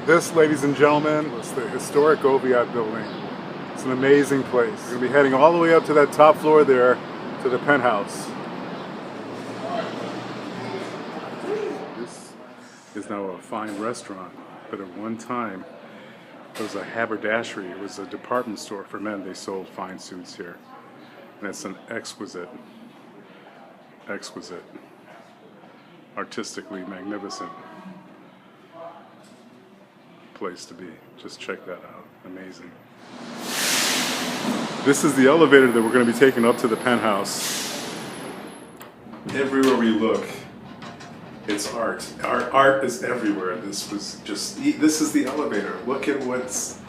This, ladies and gentlemen, is the historic Oviatt Building. It's an amazing place. We're going to be heading all the way up to that top floor there, to the penthouse. This is now a fine restaurant, but at one time it was a haberdashery. It was a department store for men. They sold fine suits here. And it's an exquisite, artistically magnificent place to be. Just check that out. Amazing. This is the elevator that we're going to be taking up to the penthouse. Everywhere we look, it's art. Art is everywhere. This is the elevator. Look at what is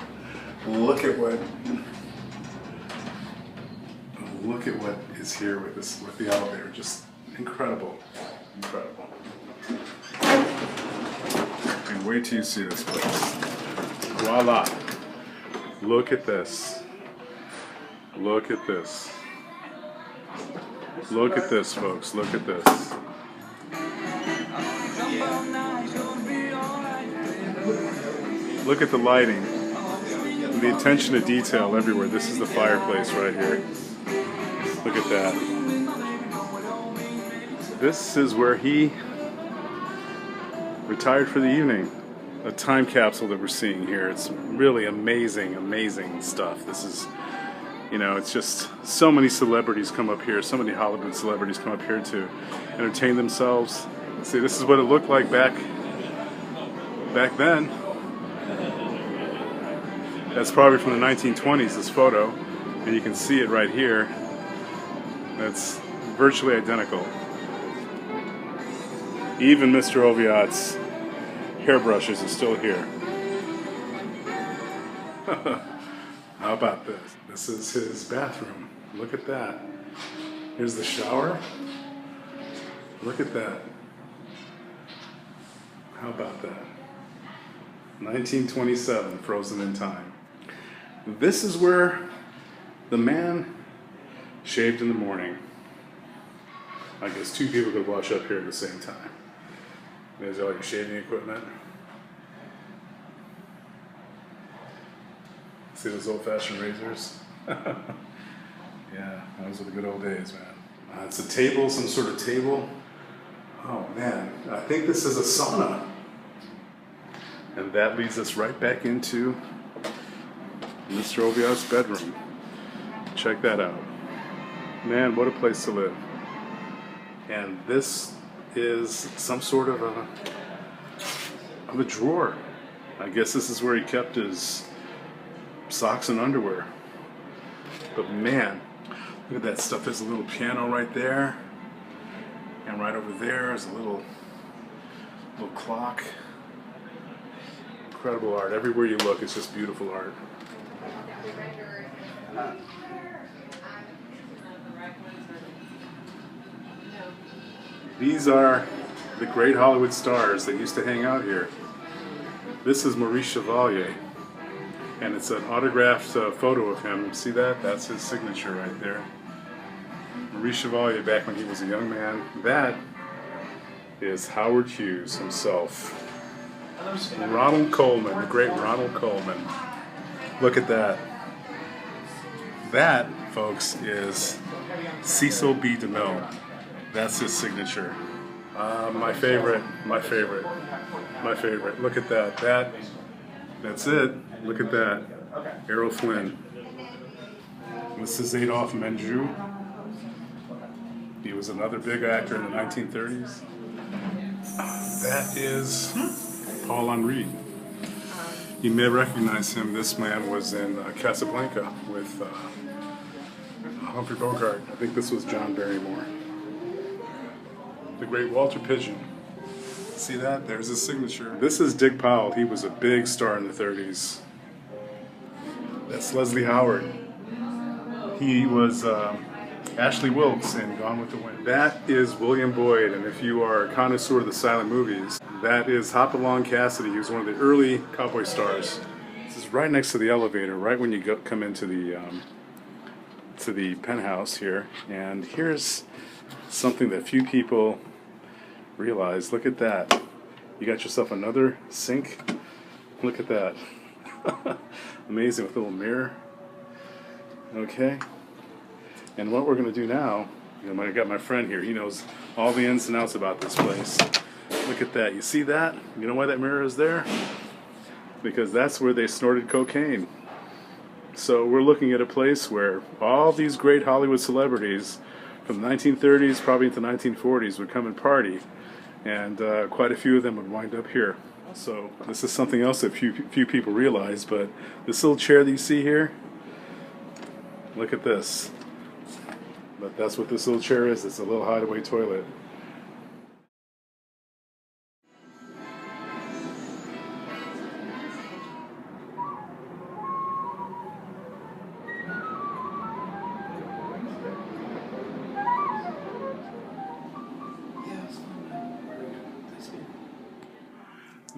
here with the elevator. Just incredible. And wait till you see this place. Voila. Look at this. Look at this. Look at this, folks. Look at this. Look at the lighting. And the attention to detail everywhere. This is the fireplace right here. Look at that. This is where he retired for the evening. A time capsule that we're seeing here. It's really amazing stuff. This is, it's just so many celebrities come up here. So many Hollywood celebrities come up here to entertain themselves. See, this is what it looked like back then. That's probably from the 1920s, this photo. And you can see it right here. That's virtually identical. Even Mr. Oviatt's hairbrushes is still here. How about this? This is his bathroom. Look at that. Here's the shower. Look at that. How about that? 1927, frozen in time. This is where the man shaved in the morning. I guess two people could wash up here at the same time. There's all your shaving equipment. See those old-fashioned razors? Yeah, those are the good old days, man. It's a table, some sort of table. Oh man, I think this is a sauna. And that leads us right back into Mr. Oviatt's bedroom. Check that out. Man, what a place to live. And this is some sort of a drawer. I guess this is where he kept his socks and underwear. But man, look at that stuff. There's a little piano right there. And right over there is a little clock. Incredible art. Everywhere you look, it's just beautiful art. These are the great Hollywood stars that used to hang out here. This is Maurice Chevalier, and it's an autographed photo of him. See that? That's his signature right there. Maurice Chevalier back when he was a young man. That is Howard Hughes himself. Ronald Colman, the great Ronald Colman. Look at that. That, folks, is Cecil B. DeMille. That's his signature. My favorite. Look at that. That's it. Look at that. Errol Flynn. This is Adolphe Menjou. He was another big actor in the 1930s. That is Paul Henry. You may recognize him. This man was in Casablanca with Humphrey Bogart. I think this was John Barrymore. The great Walter Pidgeon. See that? There's his signature. This is Dick Powell. He was a big star in the 30s. That's Leslie Howard. He was Ashley Wilkes in Gone with the Wind. That is William Boyd, and if you are a connoisseur of the silent movies, that is Hopalong Cassidy. He was one of the early cowboy stars. This is right next to the elevator, right when you come into the penthouse here. And here's something that few people realize. Look at that. You got yourself another sink. Look at that. Amazing, with a little mirror. Okay. And what we're going to do now, I got my friend here. He knows all the ins and outs about this place. Look at that. You see that? You know why that mirror is there? Because that's where they snorted cocaine. So we're looking at a place where all these great Hollywood celebrities from the 1930s, probably into the 1940s, would come and party. And quite a few of them would wind up here. So this is something else that few people realize, but this little chair that you see here, look at this. But that's what this little chair is. It's a little hideaway toilet.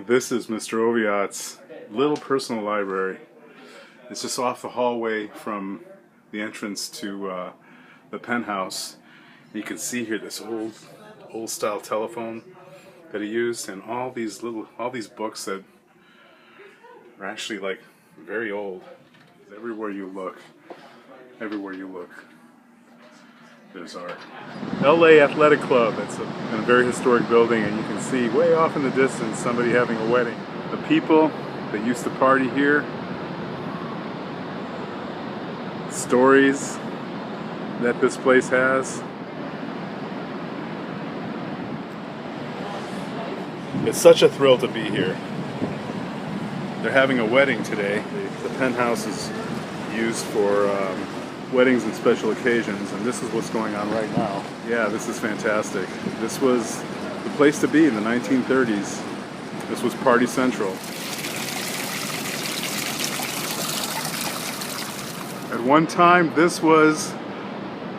This is Mr. Oviatt's little personal library. It's just off the hallway from the entrance to the penthouse. You can see here this old style telephone that he used, and all these books that are actually like very old. Everywhere you look, there's art. LA Athletic Club. It's in a very historic building, and you can see way off in the distance somebody having a wedding. The people that used to party here, stories that this place has. It's such a thrill to be here. They're having a wedding today. The penthouse is used for weddings and special occasions, and this is what's going on right now. Yeah, this is fantastic. This was the place to be in the 1930s. This was Party Central. At one time, this was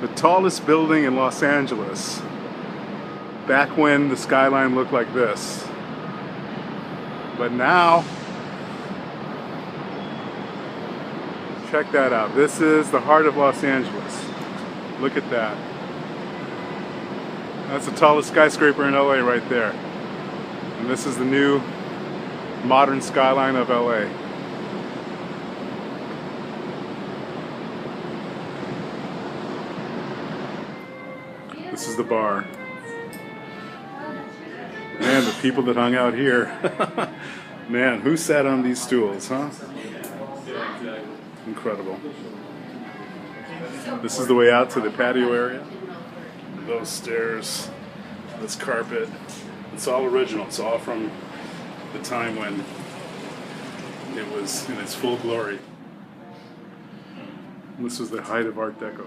the tallest building in Los Angeles, back when the skyline looked like this. But now, check that out. This is the heart of Los Angeles. Look at that. That's the tallest skyscraper in LA right there. And this is the new modern skyline of LA. This is the bar. Man, the people that hung out here. Man, who sat on these stools, huh? Incredible. This is the way out to the patio area. Those stairs, this carpet, it's all original. It's all from the time when it was in its full glory. This was the height of Art Deco.